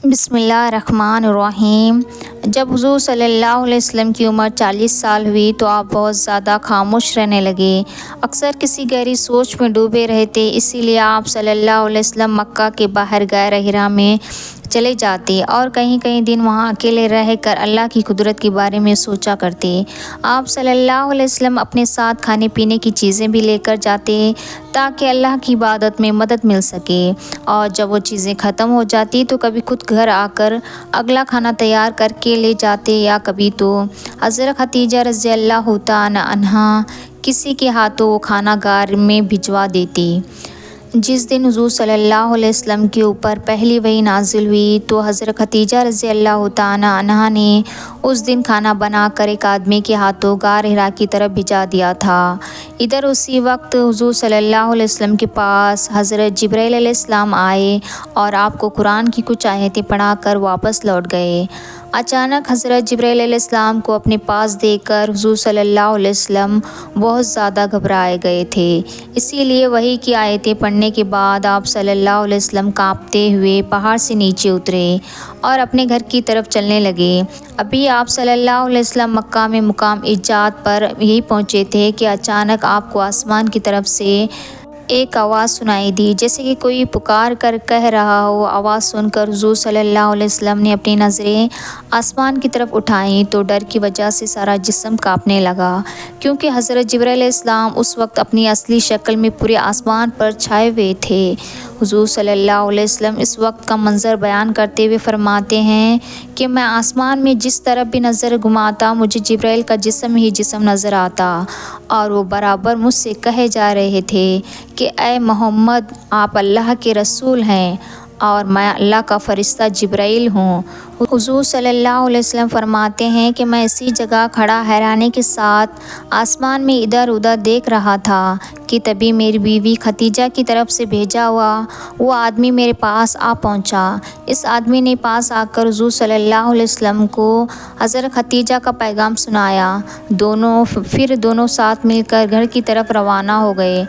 بسم اللہ الرحمن الرحیم۔ جب حضور صلی اللہ علیہ وسلم کی عمر 40 سال ہوئی تو آپ بہت زیادہ خاموش رہنے لگے، اکثر کسی گہری سوچ میں ڈوبے رہتے۔ اسی لیے آپ صلی اللہ علیہ وسلم مکہ کے باہر غار حرا میں چلے جاتے اور کہیں کہیں دن وہاں اکیلے رہ کر اللہ کی قدرت کے بارے میں سوچا کرتے۔ آپ صلی اللہ علیہ وسلم اپنے ساتھ کھانے پینے کی چیزیں بھی لے کر جاتے تاکہ اللہ کی عبادت میں مدد مل سکے، اور جب وہ چیزیں ختم ہو جاتی تو کبھی خود گھر آ کر اگلا کھانا تیار کر کے لے جاتے، یا کبھی تو حضرت خدیجہ رضی اللہ تعالیٰ عنہا کسی کے ہاتھوں وہ کھانا غار میں بھجوا دیتی۔ جس دن حضور صلی اللہ علیہ وسلم کے اوپر پہلی وحی نازل ہوئی تو حضرت خدیجہ رضی اللہ تعالیٰ عنہا نے اس دن کھانا بنا کر ایک آدمی کے ہاتھوں غار حرا کی طرف بھیجا دیا تھا۔ ادھر اسی وقت حضور صلی اللہ علیہ وسلم کے پاس حضرت جبرائیل علیہ السلام آئے اور آپ کو قرآن کی کچھ آیتیں پڑھا کر واپس لوٹ گئے۔ اچانک حضرت جبرائیل علیہ السلام کو اپنے پاس دیکھ کر حضور صلی اللہ علیہ وسلم بہت زیادہ گھبرائے گئے تھے۔ اسی لیے وحی کی آیتیں پڑھنے کے بعد آپ صلی اللہ علیہ وسلم کانپتے ہوئے پہاڑ سے نیچے اترے اور اپنے گھر کی طرف چلنے لگے۔ ابھی آپ صلی اللہ علیہ وسلم مکہ میں مقام ایجاد پر یہی پہنچے تھے کہ اچانک آپ کو آسمان کی طرف سے ایک آواز سنائی دی، جیسے کہ کوئی پکار کر کہہ رہا ہو۔ آواز سن کر حضور صلی اللہ علیہ وسلم نے اپنی نظریں آسمان کی طرف اٹھائیں تو ڈر کی وجہ سے سارا جسم کانپنے لگا، کیونکہ حضرت جبرائیل علیہ السلام اس وقت اپنی اصلی شکل میں پورے آسمان پر چھائے ہوئے تھے۔ حضور صلی اللہ علیہ وسلم اس وقت کا منظر بیان کرتے ہوئے فرماتے ہیں کہ میں آسمان میں جس طرف بھی نظر گھماتا مجھے جبرائیل کا جسم ہی جسم نظر آتا، اور وہ برابر مجھ سے کہے جا رہے تھے کہ اے محمد، آپ اللہ کے رسول ہیں اور میں اللہ کا فرشتہ جبرائیل ہوں۔ حضور صلی اللہ علیہ وسلم فرماتے ہیں کہ میں اسی جگہ کھڑا حیرانی کے ساتھ آسمان میں ادھر ادھر دیکھ رہا تھا کہ تبھی میری بیوی خدیجہ کی طرف سے بھیجا ہوا وہ آدمی میرے پاس آ پہنچا۔ اس آدمی نے پاس آ کر حضور صلی اللہ علیہ وسلم کو حضرت خدیجہ کا پیغام سنایا۔ دونوں ساتھ مل کر گھر کی طرف روانہ ہو گئے۔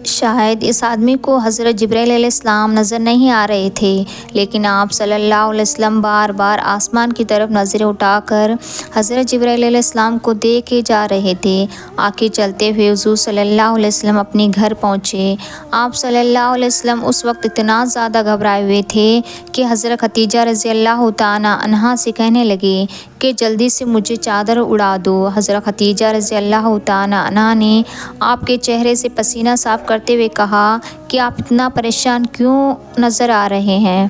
شاید اس آدمی کو حضرت جبرائیل علیہ السلام نظر نہیں آ رہے تھے، لیکن آپ صلی اللہ علیہ وسلم بار بار آسمان کی طرف نظریں اٹھا کر حضرت جبرائیل علیہ السلام کو دیکھے جا رہے تھے۔ آگے چلتے ہوئے حضور صلی اللہ علیہ وسلم اپنے گھر پہنچے۔ آپ صلی اللہ علیہ وسلم اس وقت اتنا زیادہ گھبرائے ہوئے تھے کہ حضرت خدیجہ رضی اللہ تعالیٰ عنہا سے کہنے لگے کہ جلدی سے مجھے چادر اڑا دو۔ حضرت خدیجہ رضی اللہ تعالیٰ عنہا نے آپ کے چہرے سے پسینہ صاف کرتے ہوئے کہا کہ آپ اتنا پریشان کیوں نظر آ رہے ہیں؟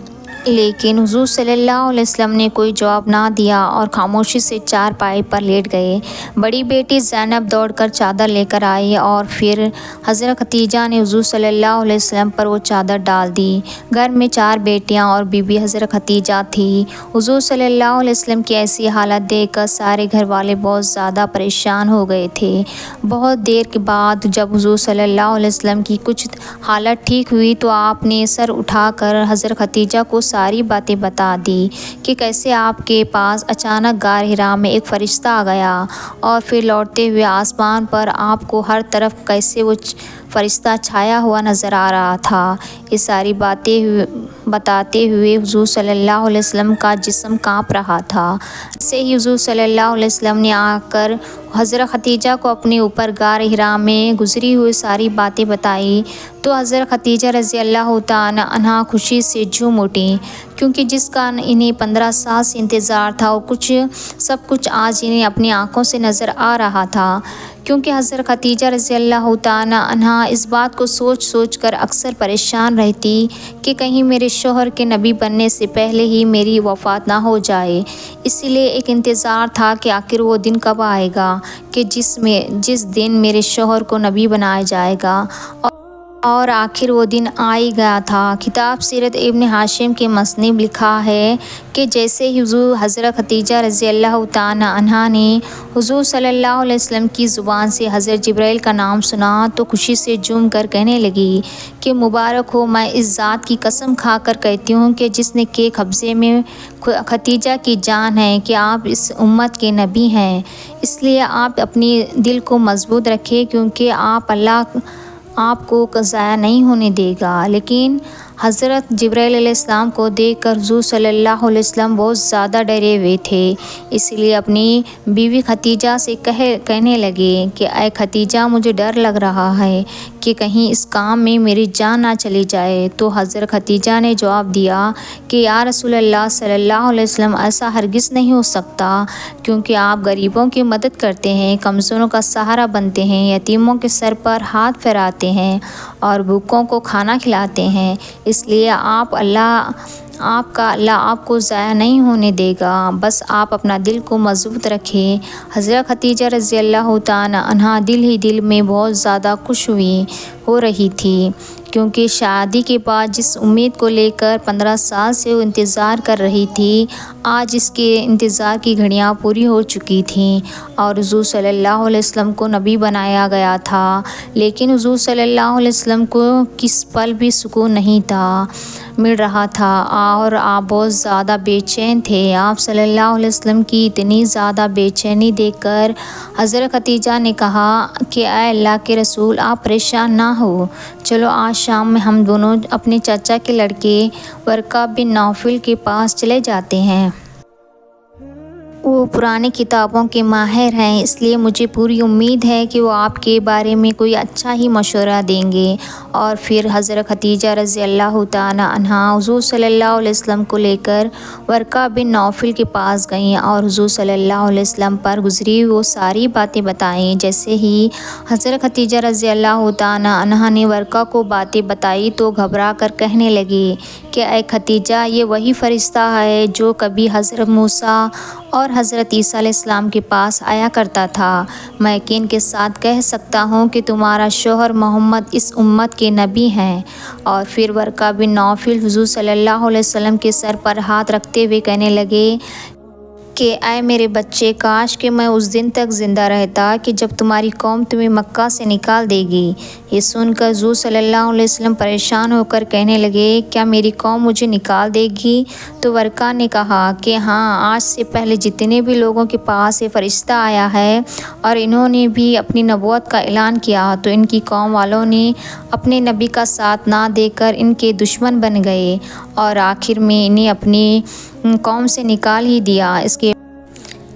لیکن حضور صلی اللہ علیہ وسلم نے کوئی جواب نہ دیا اور خاموشی سے چارپائی پر لیٹ گئے۔ بڑی بیٹی زینب دوڑ کر چادر لے کر آئی اور پھر حضرت خدیجہ نے حضور صلی اللہ علیہ وسلم پر وہ چادر ڈال دی۔ گھر میں 4 بیٹیاں اور بی بی حضرت خدیجہ تھی۔ حضور صلی اللہ علیہ وسلم کی ایسی حالت دیکھ کر سارے گھر والے بہت زیادہ پریشان ہو گئے تھے۔ بہت دیر کے بعد جب حضور صلی اللہ علیہ وسلم کی کچھ حالت ٹھیک ہوئی تو آپ نے سر اٹھا کر حضرت خدیجہ کو ساری باتیں بتا دی کہ کیسے آپ کے پاس اچانک غار حرا میں ایک فرشتہ آ گیا، اور پھر لوٹتے ہوئے آسمان پر آپ کو ہر طرف کیسے وہ فرشتہ چھایا ہوا نظر آ رہا تھا۔ یہ ساری باتیں بتاتے ہوئے حضور صلی اللہ علیہ وسلم کا جسم کانپ رہا تھا۔ جیسے ہی حضور صلی اللہ علیہ وسلم نے آ کر حضرت خدیجہ کو اپنے اوپر غار حرا میں گزری ہوئی ساری باتیں بتائی تو حضرت خدیجہ رضی اللہ تعالیٰ عنہا خوشی سے جھوم اٹھیں، کیونکہ جس کا انہیں 15 سال سے انتظار تھا وہ سب کچھ آج انہیں اپنی آنکھوں سے نظر آ رہا تھا۔ کیونکہ حضرت خدیجہ رضی اللہ تعالیٰ عنہا اس بات کو سوچ کر اکثر پریشان رہتی کہ کہیں میرے شوہر کے نبی بننے سے پہلے ہی میری وفات نہ ہو جائے۔ اسی لیے ایک انتظار تھا کہ آخر وہ دن کب آئے گا کہ جس دن میرے شوہر کو نبی بنایا جائے گا، اور آخر وہ دن آ ہی گیا تھا۔ کتاب سیرت ابن ہاشم کے مصنف لکھا ہے کہ جیسے ہی حضرت خدیجہ رضی اللہ تعالیٰ عنہا نے حضور صلی اللہ علیہ وسلم کی زبان سے حضرت جبرائیل کا نام سنا تو خوشی سے جھوم کر کہنے لگی کہ مبارک ہو، میں اس ذات کی قسم کھا کر کہتی ہوں کہ جس نے کے قبضے میں خدیجہ کی جان ہے کہ آپ اس امت کے نبی ہیں۔ اس لیے آپ اپنی دل کو مضبوط رکھیں، کیونکہ اللہ آپ کو ضائع نہیں ہونے دے گا۔ لیکن حضرت جبرائیل علیہ السلام کو دیکھ کر حضور صلی اللہ علیہ وسلم بہت زیادہ ڈرے ہوئے تھے، اس لیے اپنی بیوی خدیجہ سے کہنے لگے کہ اے خدیجہ، مجھے ڈر لگ رہا ہے کہ کہیں اس کام میں میری جان نہ چلی جائے۔ تو حضرت خدیجہ نے جواب دیا کہ یا رسول اللہ صلی اللہ علیہ وسلم، ایسا ہرگز نہیں ہو سکتا، کیونکہ آپ غریبوں کی مدد کرتے ہیں، کمزوروں کا سہارا بنتے ہیں، یتیموں کے سر پر ہاتھ پھیراتے ہیں اور بھوکوں کو کھانا کھلاتے ہیں، اس لیے اللہ آپ کو ضائع نہیں ہونے دے گا، بس آپ اپنا دل کو مضبوط رکھیں۔ حضرت خدیجہ رضی اللہ تعالیٰ عنہا دل ہی دل میں بہت زیادہ خوش ہو رہی تھی، کیونکہ شادی کے بعد جس امید کو لے کر 15 سال سے وہ انتظار کر رہی تھی، آج اس کے انتظار کی گھڑیاں پوری ہو چکی تھیں اور حضور صلی اللہ علیہ وسلم کو نبی بنایا گیا تھا۔ لیکن حضور صلی اللہ علیہ وسلم کو کس پل بھی سکون نہیں مل رہا تھا اور آپ بہت زیادہ بے چین تھے۔ آپ صلی اللہ علیہ وسلم کی اتنی زیادہ بے چینی دیکھ کر حضرت خدیجہ نے کہا کہ اے اللہ کے رسول، آپ پریشان نہ ہو، چلو آج شام میں ہم دونوں اپنے چچا کے لڑکے ورقہ بن نوفل کے پاس چلے جاتے ہیں۔ وہ پرانی کتابوں کے ماہر ہیں، اس لیے مجھے پوری امید ہے کہ وہ آپ کے بارے میں کوئی اچھا ہی مشورہ دیں گے۔ اور پھر حضرت خدیجہ رضی اللہ تعالیٰ عنہا حضور صلی اللہ علیہ وسلم کو لے کر ورقہ بن نوفل کے پاس گئیں اور حضور صلی اللہ علیہ وسلم پر گزری وہ ساری باتیں بتائیں۔ جیسے ہی حضرت خدیجہ رضی اللہ تعالیٰ عنہا نے ورقہ کو باتیں بتائی تو گھبرا کر کہنے لگی کہ اے خدیجہ، یہ وہی فرشتہ ہے جو کبھی حضرت موسیٰ اور حضرت عیسیٰ علیہ السلام کے پاس آیا کرتا تھا۔ میں یقین کے ساتھ کہہ سکتا ہوں کہ تمہارا شوہر محمد اس امت کے نبی ہیں۔ اور پھر ورقہ بن نوفل حضور صلی اللہ علیہ وسلم کے سر پر ہاتھ رکھتے ہوئے کہنے لگے کہ اے میرے بچے، کاش کہ میں اس دن تک زندہ رہتا کہ جب تمہاری قوم تمہیں مکہ سے نکال دے گی۔ یہ سن کر حضور صلی اللہ علیہ وسلم پریشان ہو کر کہنے لگے، کیا میری قوم مجھے نکال دے گی؟ تو ورقہ نے کہا کہ ہاں، آج سے پہلے جتنے بھی لوگوں کے پاس یہ فرشتہ آیا ہے اور انہوں نے بھی اپنی نبوت کا اعلان کیا تو ان کی قوم والوں نے اپنے نبی کا ساتھ نہ دے کر ان کے دشمن بن گئے اور آخر میں انہیں اپنی قوم سے نکال ہی دیا۔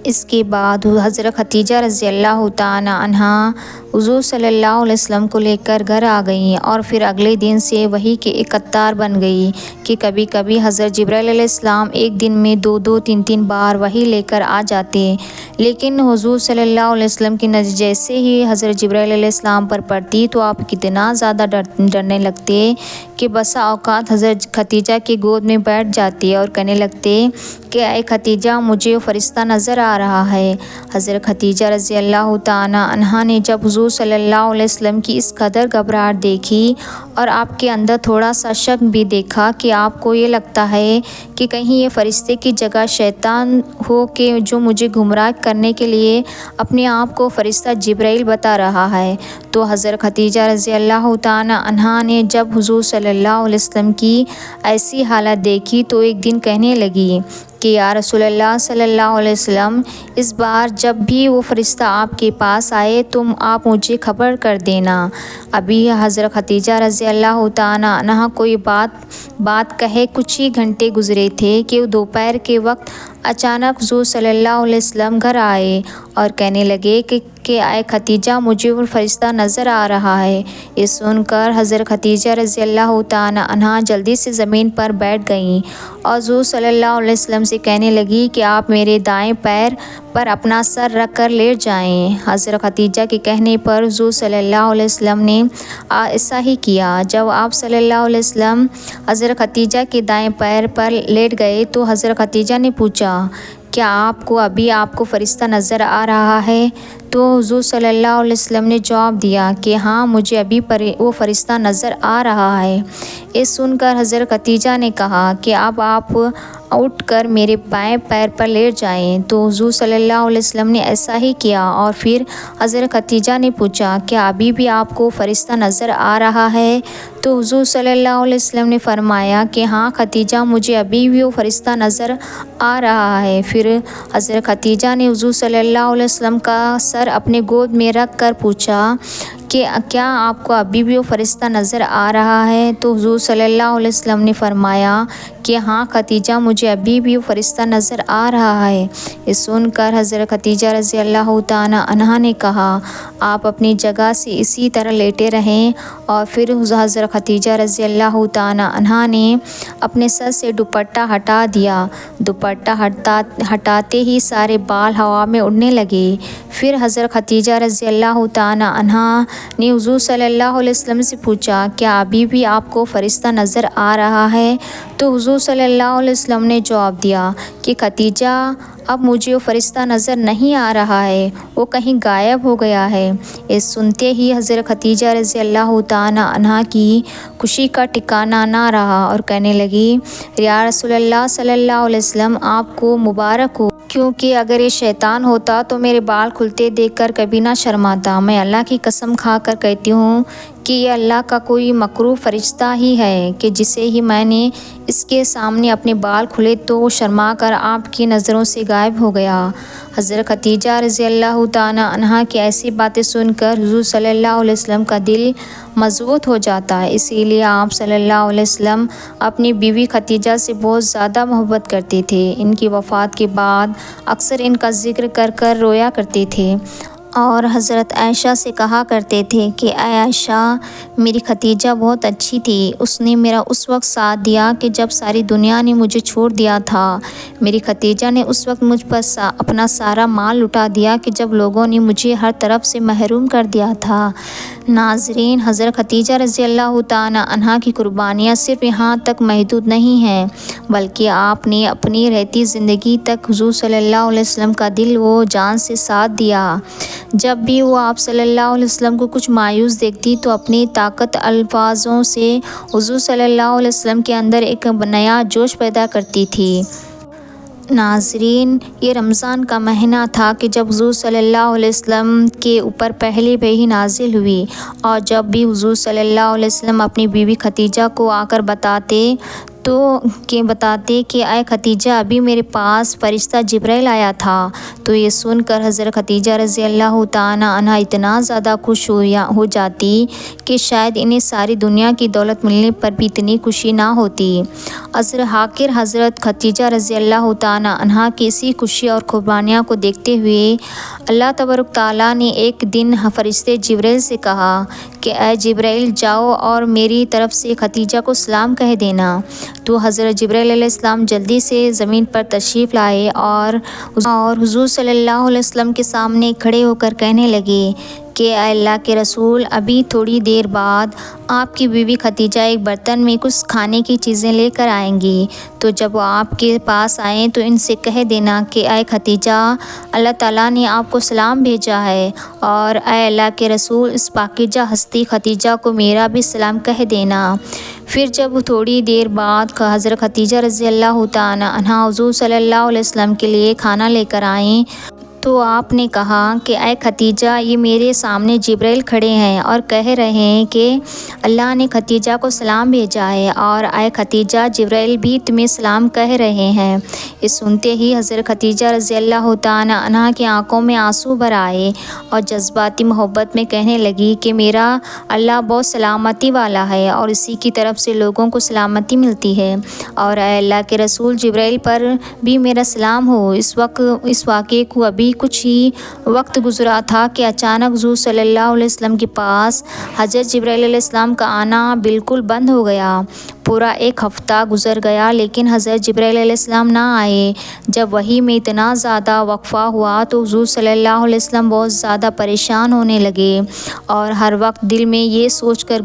اس کے بعد حضرت خدیجہ رضی اللہ تعالیٰ عنہا حضور صلی اللہ علیہ وسلم کو لے کر گھر آ گئیں اور پھر اگلے دن سے وحی کے ایک قطار بن گئی کہ کبھی کبھی حضرت جبرائیل علیہ السلام ایک دن میں 2-3 بار وحی لے کر آ جاتے، لیکن حضور صلی اللہ علیہ وسلم کی نظر جیسے ہی حضرت جبرائیل علیہ السلام پر پڑتی تو آپ کتنا زیادہ ڈرنے لگتے کہ بسا اوقات حضرت خدیجہ کی گود میں بیٹھ جاتے اور کہنے لگتے کہ اے خدیجہ، مجھے وہ فرشتہ نظر آ رہا ہے۔ حضرت خدیجہ رضی اللہ تعالیٰ عنہا نے جب حضور صلی اللہ علیہ وسلم کی اس قدر گھبراہٹ دیکھی اور آپ کے اندر تھوڑا سا شک بھی دیکھا کہ آپ کو یہ لگتا ہے کہ کہیں یہ فرشتے کی جگہ شیطان ہو کہ جو مجھے گمراہ کرنے کے لیے اپنے آپ کو فرشتہ جبرائیل بتا رہا ہے، تو حضرت خدیجہ رضی اللہ تعالیٰ عنہا نے جب حضور صلی اللہ علیہ وسلم کی ایسی حالت دیکھی تو ایک دن کہنے لگی کہ یا رسول اللہ صلی اللہ علیہ وسلم، اس بار جب بھی وہ فرشتہ آپ کے پاس آئے تم آپ مجھے خبر کر دینا۔ ابھی حضرت خدیجہ رضی اللہ تعالیٰ عنہا کو یہ بات کہے کچھ ہی گھنٹے گزرے تھے کہ دوپہر کے وقت اچانک حضور صلی اللہ علیہ وسلم گھر آئے اور کہنے لگے کہ اے خدیجہ، مجھے وہ فرشتہ نظر آ رہا ہے۔ یہ سن کر حضرت خدیجہ رضی اللہ تعالیٰ عنہا جلدی سے زمین پر بیٹھ گئیں اور حضور صلی اللہ علیہ وسلم سے کہنے لگی کہ آپ میرے دائیں پیر پر اپنا سر رکھ کر لیٹ جائیں۔ حضرت خدیجہ کے کہنے پر حضور صلی اللہ علیہ وسلم نے ایسا ہی کیا۔ جب آپ صلی اللہ علیہ وسلم حضرت خدیجہ کے دائیں پیر پر لیٹ گئے تو حضرت خدیجہ نے پوچھا، کیا آپ کو ابھی آپ کو فرشتہ نظر آ رہا ہے؟ تو حضور صلی اللہ علیہ وسلم نے جواب دیا کہ ہاں، مجھے ابھی وہ فرشتہ نظر آ رہا ہے۔ یہ سن کر حضرت خدیجہ نے کہا کہ اب آپ اٹھ کر میرے بائیں پیر پر لیٹ جائیں۔ تو حضور صلی اللہ علیہ وسلم نے ایسا ہی کیا اور پھر حضرت خدیجہ نے پوچھا، کیا ابھی بھی آپ کو فرشتہ نظر آ رہا ہے؟ تو حضور صلی اللہ علیہ وسلم نے فرمایا کہ ہاں خدیجہ، مجھے ابھی بھی وہ فرشتہ نظر آ رہا ہے۔ پھر حضرت خدیجہ نے حضور صلی اللہ علیہ وسلم کا سر اپنے گود میں رکھ کر پوچھا کہ کیا آپ کو ابھی بھی وہ فرشتہ نظر آ رہا ہے؟ تو حضور صلی اللہ علیہ وسلم نے فرمایا کہ ہاں خدیجہ، مجھے ابھی بھی وہ فرشتہ نظر آ رہا ہے۔ یہ سن کر حضرت خدیجہ رضی اللہ تعالی عنہا نے کہا، آپ اپنی جگہ سے اسی طرح لیٹے رہیں۔ اور پھر حضرت خدیجہ رضی اللہ تعالی عنہا نے اپنے سر سے دوپٹہ ہٹا دیا۔ دوپٹہ ہٹاتے ہی سارے بال ہوا میں اڑنے لگے۔ پھر حضرت خدیجہ رضی اللہ تعالی عنہا نے حضور صلی اللہ علیہ وسلم سے پوچھا، کیا ابھی بھی آپ کو فرشتہ نظر آ رہا ہے؟ تو حضور صلی اللہ علیہ وسلم نے جواب دیا کہ خدیجہ، اب مجھے وہ فرشتہ نظر نہیں آ رہا ہے، وہ کہیں غائب ہو گیا ہے۔ یہ سنتے ہی حضرت خدیجہ رضی اللہ تعالی عنہا کی خوشی کا ٹھکانہ نہ رہا اور کہنے لگی، یا رسول اللہ صلی اللہ علیہ وسلم، آپ کو مبارک ہو، کیونکہ اگر یہ شیطان ہوتا تو میرے بال کھلتے دیکھ کر کبھی نہ شرماتا۔ میں اللہ کی قسم کھا کر کہتی ہوں کہ یہ اللہ کا کوئی مقرب فرشتہ ہی ہے کہ جسے ہی میں نے اس کے سامنے اپنے بال کھلے تو وہ شرما کر آپ کی نظروں سے غائب ہو گیا۔ حضرت خدیجہ رضی اللہ تعالی عنہا کی ایسی باتیں سن کر حضور صلی اللہ علیہ وسلم کا دل مضبوط ہو جاتا ہے۔ اسی لیے آپ صلی اللہ علیہ وسلم اپنی بیوی خدیجہ سے بہت زیادہ محبت کرتے تھے۔ ان کی وفات کے بعد اکثر ان کا ذکر کر کر رویا کرتے تھے اور حضرت عائشہ سے کہا کرتے تھے کہ اے عائشہ، میری خدیجہ بہت اچھی تھی، اس نے میرا اس وقت ساتھ دیا کہ جب ساری دنیا نے مجھے چھوڑ دیا تھا۔ میری خدیجہ نے اس وقت مجھ پر اپنا سارا مال لٹا دیا کہ جب لوگوں نے مجھے ہر طرف سے محروم کر دیا تھا۔ ناظرین، حضرت خدیجہ رضی اللہ تعالی عنہا کی قربانیاں صرف یہاں تک محدود نہیں ہیں، بلکہ آپ نے اپنی رہتی زندگی تک حضور صلی اللہ علیہ وسلم کا دل و جان سے ساتھ دیا۔ جب بھی وہ آپ صلی اللہ علیہ وسلم کو کچھ مایوس دیکھتی تو اپنی طاقت الفاظوں سے حضور صلی اللہ علیہ وسلم کے اندر ایک نیا جوش پیدا کرتی تھی۔ ناظرین، یہ رمضان کا مہینہ تھا کہ جب حضور صلی اللہ علیہ وسلم کے اوپر پہلی وحی نازل ہوئی، اور جب بھی حضور صلی اللہ علیہ وسلم اپنی بیوی خدیجہ کو آ کر بتاتے کہ اے خدیجہ، ابھی میرے پاس فرشتہ جبرائیل آیا تھا، تو یہ سن کر حضرت خدیجہ رضی اللہ تعالی عنہا اتنا زیادہ خوش ہو جاتی کہ شاید انہیں ساری دنیا کی دولت ملنے پر بھی اتنی خوشی نہ ہوتی۔ حضرت خدیجہ رضی اللہ تعالی عنہا کی اسی خوشی اور قربانیاں کو دیکھتے ہوئے اللہ تبارک تعالیٰ نے ایک دن فرشتے جبرائیل سے کہا کہ اے جبرائیل، جاؤ اور میری طرف سے خدیجہ کو سلام کہہ دینا۔ تو حضرت جبرائیل علیہ السلام جلدی سے زمین پر تشریف لائے اور حضور صلی اللہ علیہ وسلم کے سامنے کھڑے ہو کر کہنے لگے کہ اے اللہ کے رسول، ابھی تھوڑی دیر بعد آپ کی بیوی خدیجہ ایک برتن میں کچھ کھانے کی چیزیں لے کر آئیں گی، تو جب وہ آپ کے پاس آئیں تو ان سے کہہ دینا کہ اے خدیجہ، اللہ تعالیٰ نے آپ کو سلام بھیجا ہے، اور اے اللہ کے رسول، اس پاکیزہ ہستی خدیجہ کو میرا بھی سلام کہہ دینا۔ پھر جب تھوڑی دیر بعد حضرت خدیجہ رضی اللہ تعالی عنہا حضور صلی اللہ علیہ وسلم کے لیے کھانا لے کر آئیں تو آپ نے کہا کہ اے خدیجہ، یہ میرے سامنے جبرائیل کھڑے ہیں اور کہہ رہے ہیں کہ اللہ نے خدیجہ کو سلام بھیجا ہے، اور اے خدیجہ، جبرائیل بھی تمہیں سلام کہہ رہے ہیں۔ یہ سنتے ہی حضرت خدیجہ رضی اللہ تعالی عنہا کی آنکھوں میں آنسو بھر آئے اور جذباتی محبت میں کہنے لگی کہ میرا اللہ بہت سلامتی والا ہے اور اسی کی طرف سے لوگوں کو سلامتی ملتی ہے، اور اے اللہ کے رسول، جبرائیل پر بھی میرا سلام ہو۔ اس واقعے کو ابھی کچھ ہی وقت گزرا تھا کہ اچانک حضور صلی اللہ علیہ وسلم کے پاس حضرت جبرائیل علیہ السلام کا آنا بالکل بند ہو گیا۔ پورا ایک ہفتہ گزر گیا لیکن حضرت جبرائیل علیہ السلام نہ آئے۔ جب وحی میں اتنا زیادہ وقفہ ہوا تو حضور صلی اللہ علیہ وسلم بہت زیادہ پریشان ہونے لگے اور ہر وقت دل میں یہ سوچ کر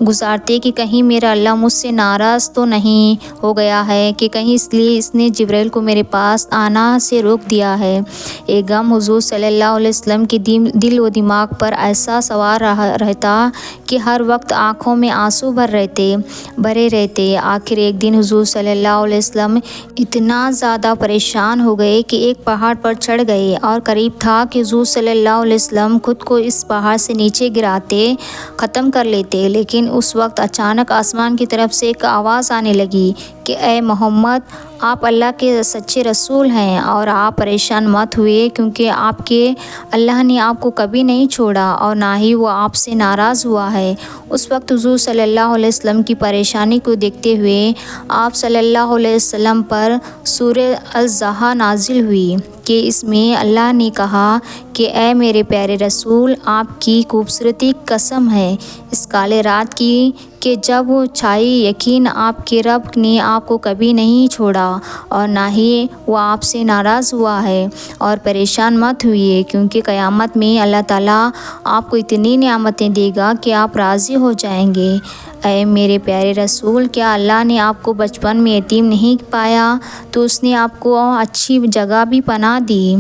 گزارتے کہ کہیں میرا اللہ مجھ سے ناراض تو نہیں ہو گیا ہے کہ کہیں اس لیے اس نے جبرائیل کو میرے پاس آنا سے روک دیا ہے۔ یہ غم حضور صلی اللہ علیہ وسلم کے دل و دماغ پر ایسا سوار رہتا کہ ہر وقت آنکھوں میں آنسو بھرے رہتے۔ آخر ایک دن حضور صلی اللہ علیہ وسلم اتنا زیادہ پریشان ہو گئے کہ ایک پہاڑ پر چڑھ گئے اور قریب تھا کہ حضور صلی اللہ علیہ وسلم خود کو اس پہاڑ سے نیچے گراتے ختم کر لیتے، لیکن اس وقت اچانک آسمان کی طرف سے ایک آواز آنے لگی کہ اے محمد، آپ اللہ کے سچے رسول ہیں اور آپ پریشان مت ہوئے، کیونکہ آپ کے اللہ نے آپ کو کبھی نہیں چھوڑا اور نہ ہی وہ آپ سے ناراض ہوا ہے۔ اس وقت حضور صلی اللہ علیہ وسلم کی پریشانی کو دیکھتے ہوئے آپ صلی اللہ علیہ وسلم پر سورہ الضحیٰ نازل ہوئی کہ اس میں اللہ نے کہا کہ اے میرے پیارے رسول، آپ کی خوبصورتی قسم ہے اس کالے رات کی کہ جب وہ چھائی، یقین آپ کے رب نے آپ کو کبھی نہیں چھوڑا اور نہ ہی وہ آپ سے ناراض ہوا ہے، اور پریشان مت ہوئیے، کیونکہ قیامت میں اللہ تعالیٰ آپ کو اتنی نعمتیں دے گا کہ آپ راضی ہو جائیں گے۔ اے میرے پیارے رسول، کیا اللہ نے آپ کو بچپن میں یتیم نہیں پایا تو اس نے آپ کو اچھی جگہ بھی پناہ دی،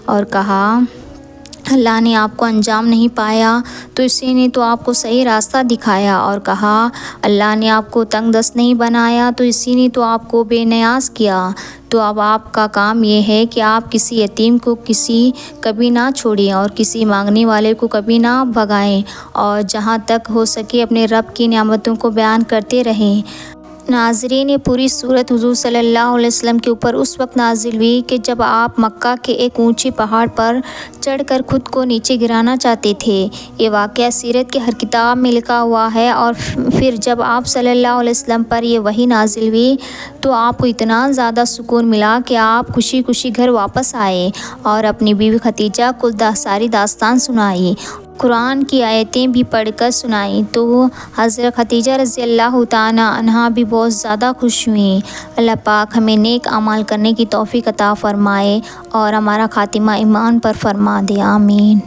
اور کہا اللہ نے آپ کو انجام نہیں پایا تو اسی نے تو آپ کو صحیح راستہ دکھایا، اور کہا اللہ نے آپ کو تنگ دست نہیں بنایا تو اسی نے تو آپ کو بے نیاز کیا۔ تو اب آپ کا کام یہ ہے کہ آپ کسی یتیم کو کبھی نہ چھوڑیں اور کسی مانگنے والے کو کبھی نہ بھگائیں، اور جہاں تک ہو سکے اپنے رب کی نعمتوں کو بیان کرتے رہیں۔ ناظرین، یہ پوری سورت حضور صلی اللہ علیہ وسلم کے اوپر اس وقت نازل ہوئی کہ جب آپ مکہ کے ایک اونچے پہاڑ پر چڑھ کر خود کو نیچے گرانا چاہتے تھے۔ یہ واقعہ سیرت کے ہر کتاب میں لکھا ہوا ہے، اور پھر جب آپ صلی اللہ علیہ وسلم پر یہ وحی نازل ہوئی تو آپ کو اتنا زیادہ سکون ملا کہ آپ خوشی خوشی گھر واپس آئے اور اپنی بیوی خدیجہ کو ساری داستان سنائی، قرآن کی آیتیں بھی پڑھ کر سنائیں، تو حضرت خدیجہ رضی اللہ تعالیٰ عنہا بھی بہت زیادہ خوش ہوئیں۔ اللہ پاک ہمیں نیک اعمال کرنے کی توفیق عطا فرمائے اور ہمارا خاتمہ ایمان پر فرما دے، آمین۔